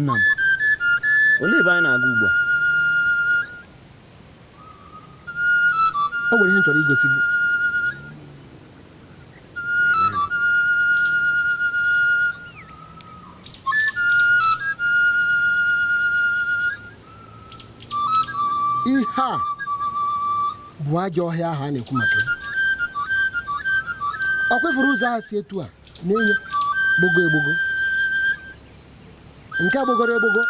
Nam. Ole ebe anyị na-aga ugbu a? O nwere ihe m chọrọ igosi gị. Ihe a bụ ajọ ọhịa ahụ a na-ekwu maka ya. Ọ kwefuru ụzọ ahụ si etu a na-enye gbogo egbogo. Nke agbogoro egbogo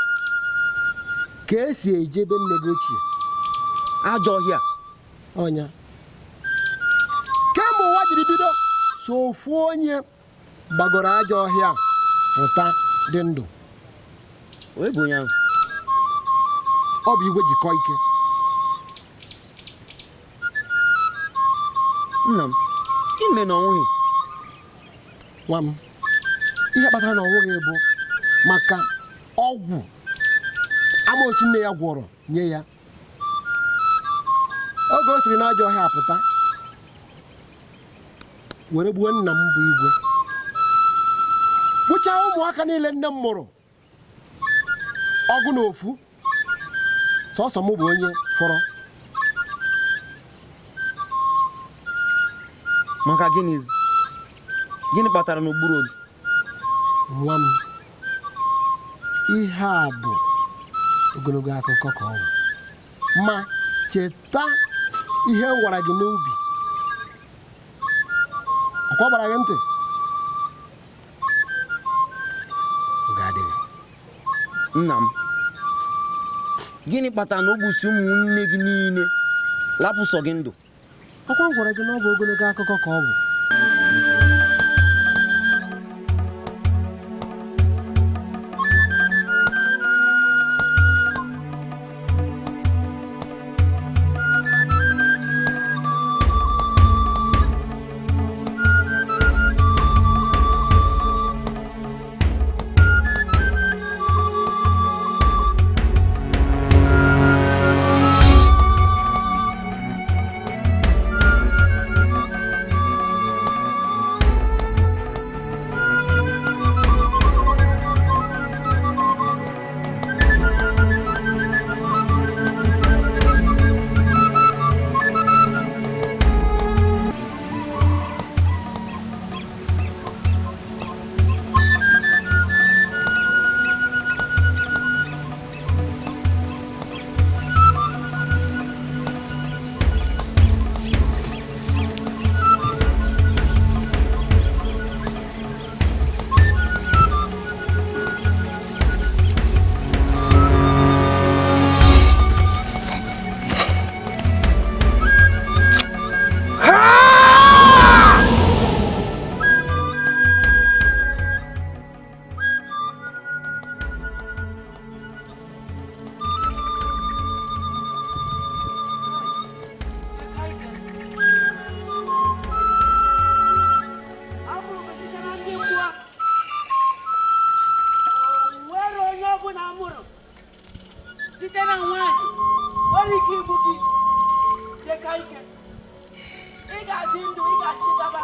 ka esi ejebe nne gị ochie. Ajọ ọhịa Ọnya kemgbe ụwa jiri bido so ofu onye gbagoro ajọ ọhịa pụta dị ndụ. onye bụ onye ahụ? Ọ bụ igwe JIKOIKE. Nna m, gịnị mere na ọ nwụghị? Nwa m, ihe kpatara na ọ nwụghị bụ maka ọgwụ amoosu nne ya gwọrọ nye ya oge o siri n'ajọ ọhịa apụta were gbuo nna m bụ igwe, gbuchaa ụmụaka niile nne m mụrụ ọgụ na ofu, sọsọ m bụ onye fọrọ. Maka gịnị kpatara n'okpuru obi? Nwa m, ihe a bụ ogologo akụkọ ka ọ bụ, ma cheta ihe m gwara gị n'ubi. Ọkwa gbara gị ntị? Ga-adịghị. Nna m, gịnị kpatara na o gbusi ụmụnne gị niile lapụ sọ gị ndụ? Ọkwa m gwara gị na ọ bụ ogologo akụkọ ka ọ bụ. nwanyị nwere ike igbu gị JIKOIKE. Ị ga-adị ndụ, ị ga-achị gaba.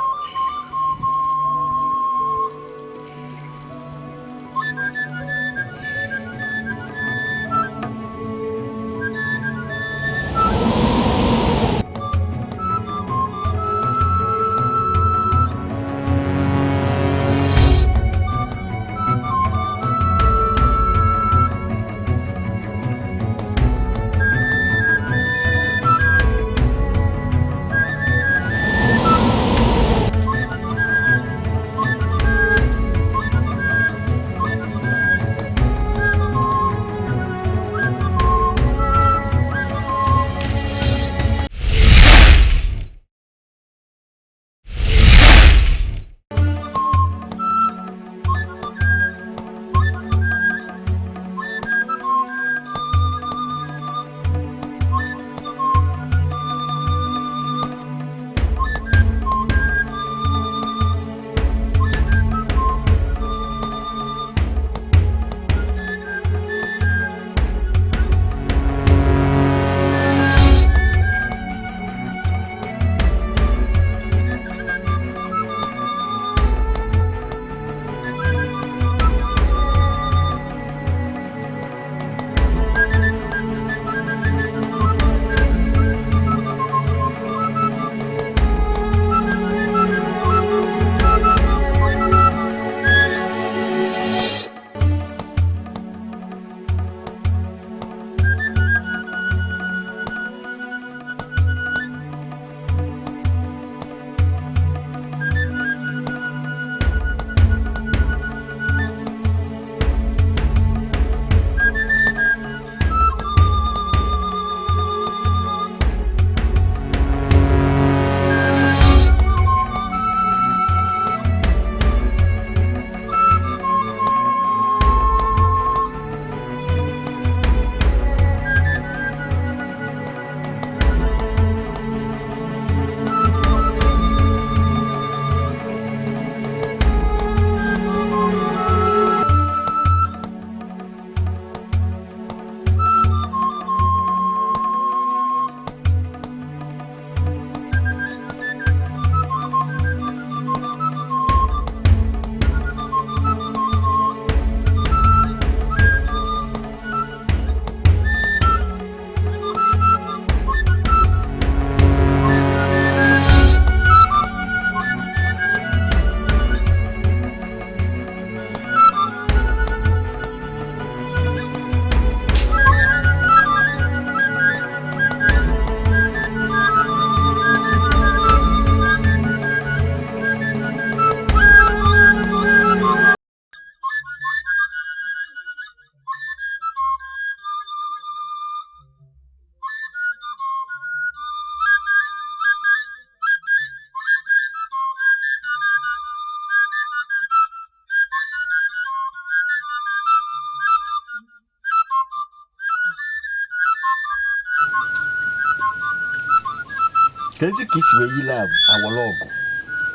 Kezi ka isi wee yile awọrọ ọgụ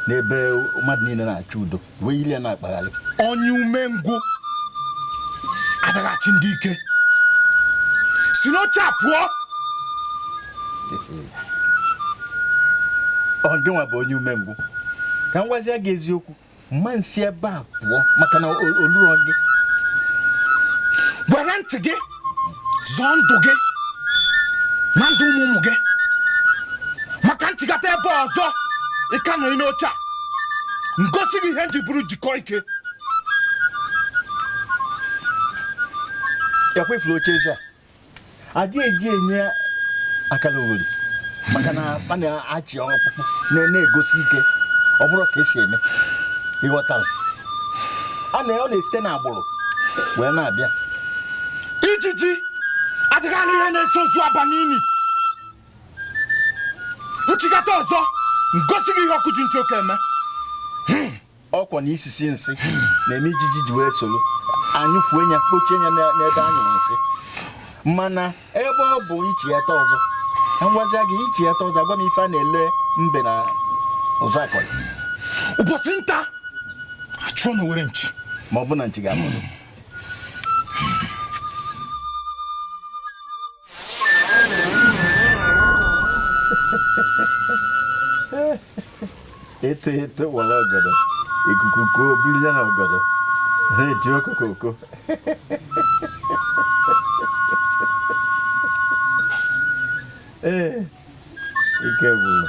n'ebe mmadụ niile na-achọ udo wee yile na-akpagharị onye umengwụ adaghachi ndị ike si n'oche a pụọ. Ọ gịnwa bụ onye umengwụ ka m gwazie gị eziokwu mma nsi ebe a pụọ maka na oluro gị were ntị gị zọọ ndụ gị na ndụ ụmụ gị maka nchịkata ebe ọzọ ị ka nọ n'oche a ngosi gị ihe nji bụrụ JIKOIKE. ekwefula oche eze a adị eji enye akara oweri maka na a na-achị ọkpụkpụ na-egosi ike ọ bụrụ ka esi eme ịghọtara ọ na-esite n'agbụrụ wee na-abịa ijiji adịghị anụ ihe na-eso ozu abalị ini nchịkata ọzọ ngosi gị ihe ọkụ ji ntị oke eme ọkwa na isisi nsị na-eme ijiji ji wee soro anyụfuo ya kpochie ya n'ebe anyụrụ nsị mana ebe ọ bụ ichighata ọzọ ngwazi gị ichighata ọzọ agwa m ife a na-ele mbe na ụzọ akọrọ ụbọchị nta achụọ na were nchi ma ọ bụ na nchi ga-amụrụ Ete wala ogodo. Ikuku ko bulu ya na ogodo. Eti okokoko. Ike gwụrụ.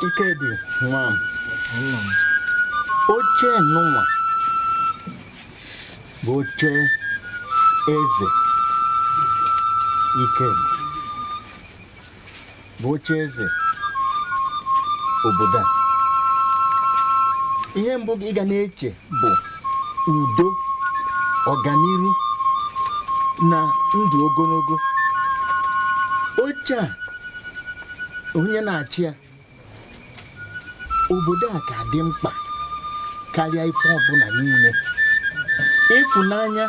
Ikedi nwa m. Oche nnụnwa bụ oche eze. Ikedi bụ oche eze obodo a. Ihe mbụ ị ga na-eche bụ udo, ọganiru na ndụ ogologo. Oche a onye na-achị ya, obodo a ka dị mkpa karịa ife ọbụla niile. Ịfụnanya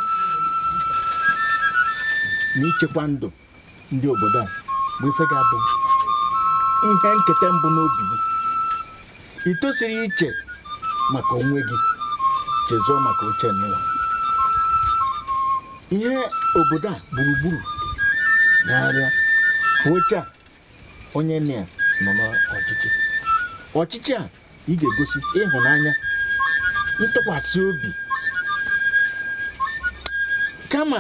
na ichekwa ndụ ndị obodo a bụ ife ga-abụ ihe nketa mbụ n'obi gị. I tosiri iche maka onwe gị, chezọọ maka oche nnụnwa. Ihe obodo a gburugburu narịa oche a onye nne ya nọ n'ọchịchị. Ọchịchị a ị ga-egosi ịhụnanya, ntụkwasị obi, kama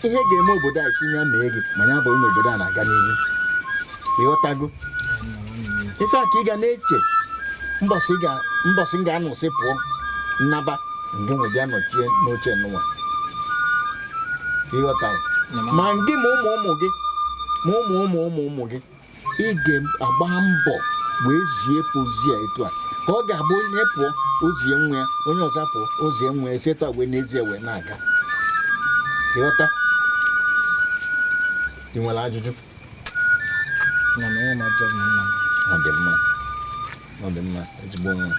ihe ga-eme obodo a isi ya mee gị ma ya bụrụ na obodo a na-aga n'ihu. Ịghọtago? Ife a ka ị ga na-eche mbọsị m ga-anọsị pụọ nnaba nke nwedị anọchie n'oche nnụnwa. Ịghọtago? Ma gị ma ụmụ gị ma ụmụ gị, ị ga-agba mbọ wee zie ozi a etu a ka ọ ga-abụ onye pụọ ozie nwa ya, onye ọzọ pụọ ozie nwa ya, etu a wee n'ezie wee na-aga. Ịghọta? Ị nwere ajụjụ? Ọ dị mma, ọ dị mma, ezigbo nwa.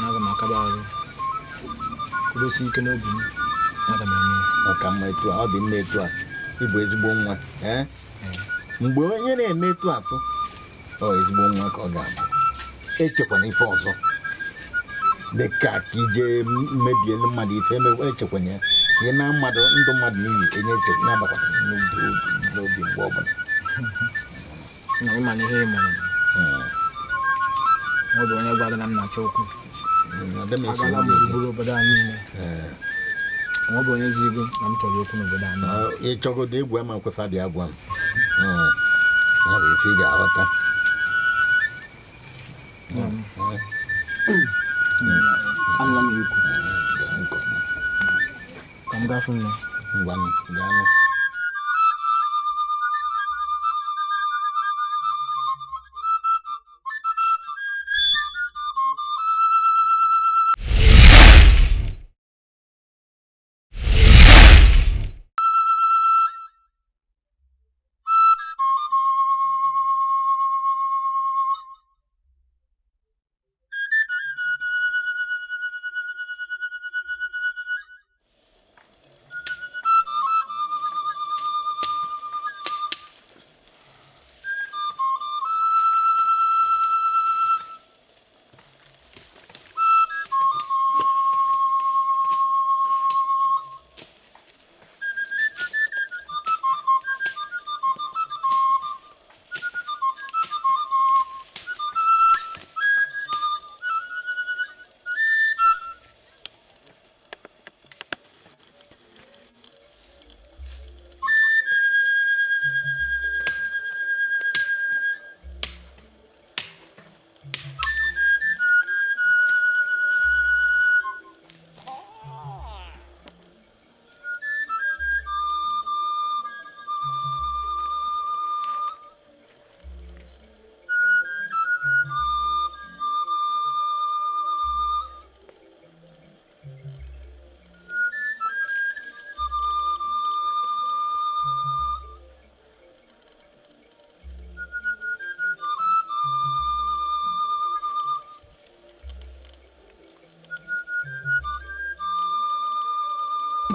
Aga m akaba ọrụ kwudosi ike n'obi m. Aga m eme Ọ ka mma etu a, ọ dị mma etu a, ịbụ ezigbo nwa. Mgbe onye na-eme etu atụ, ọ ezigbo nwa ka ọ ga-abụ. Echekwana ife ọzọ dịka ka ije mebielu mmadụ ife, echekwana ya ka ị na mmadụ ndụ mmadụ n'iyi, enye echekwana ya bakwata n'obi mgbe ọbụla. na ịma na ihe ịmụrụ ọ bụ onye gwara na m na-achọ okwu. Agala m gburugburu obodo anyị niile. Ọ bụ onye zigo na m chọrọ okwu n'obodo anyị. Ịchọgodo egwu ama nkwefa dị agwa m. Ya bụ ife ị ga-aghọta. Anụla m ikwu ka m gafe nne. Ngwanụ, gaanụ.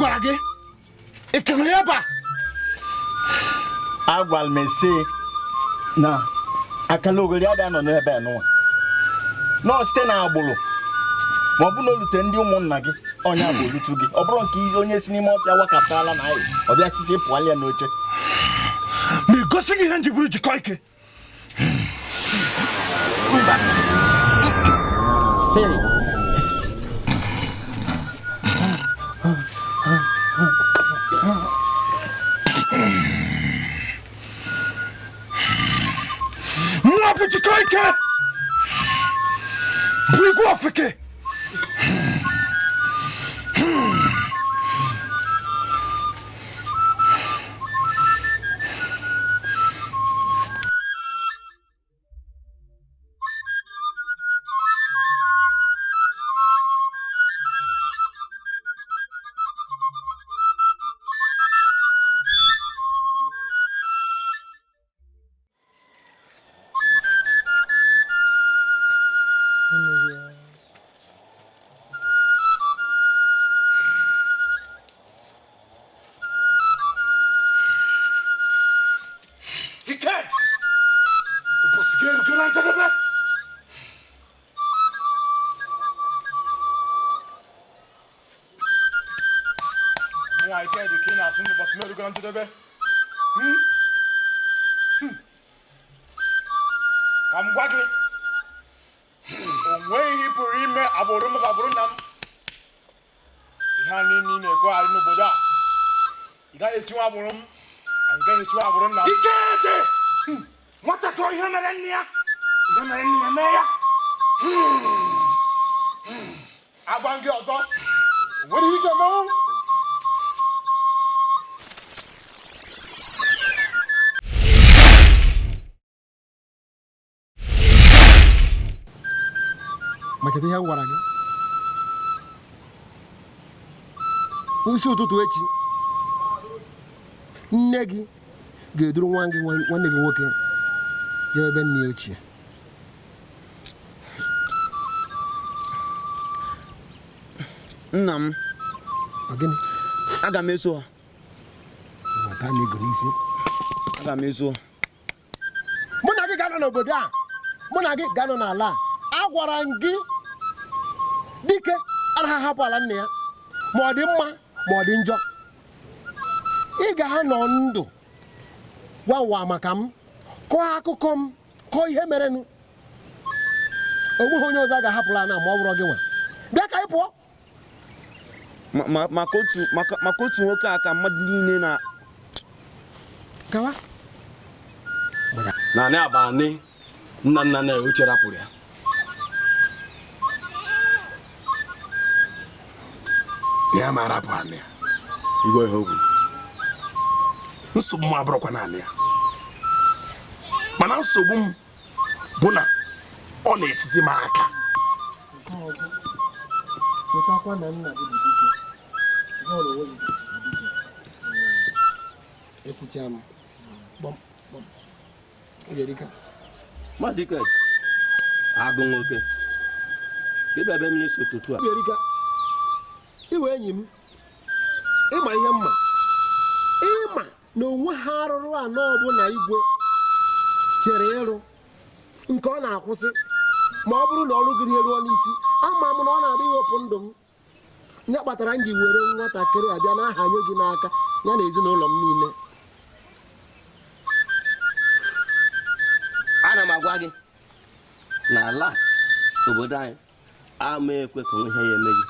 gwara gị ekele ya ba agwal m ese na akala ogori ada nọ n'ebe nụwa nọ site na agbụrụ ma ọ bụ na olute ndị ụmụnna gị onye bụ olutu gị ọ bụrụ nke onye si n'ime ọfịa wakapụtala na anyị ọ bịa sisi pụọla ya n'oche ma egosi gị ihe nji bụrụ jikọ ike mba nwa bụ jikọ ike bụ igwe ofeke machete ihe m gwara gị n'isi ụtụtụ echi nne gị ga-eduru nwanne gị nwoke jee ebe nne ya ochie nna m gịnị aga m eso ha nwata m ego n'isi aga m eso mụ na gị ga-anọ n'obodo a mụ na gị ga-anọ n'ala a agwara m gị dike anaghị ahapụ ala nna ya ma ọ dị mma ma ọ dị njọ ị ga-anọ ndụ gwa ụwa maka m kọọ akụkọ m kọọ ihe merenụ onweghị onye ọzọ a ga-ahapụla na ma ọ bụrụ gị nwa bịa ka anyị pụọ maka otu nwoke a ka mmadụ niile na gawa naanị abalị nna ya ochie rapụrụ ya ya ma rapụ anị ya igwe ihe okwu nsogbu m abụrụkwa naanị ya mana nsogbu m bụ na ọ na-etizi m aka ekwucha m Maazị Ike agụ nwoke ebe ebe mmiri so tutu a iwe enyi m ịma ihe mma ịma na onwe ha arụrụ anọ ọbụla igwe chere ịrụ nke ọ na-akwụsị ma ọ bụrụ na ọrụ gị ruo n'isi ama m na ọ na-adị iwepụ ndụ m nye kpatara m ji were nwatakịrị abịa na-ahanye gị n'aka ya na ezinụlọ m niile ana m agwa gị na ala obodo anyị ama ekwe ka onwe ihe ya eme gị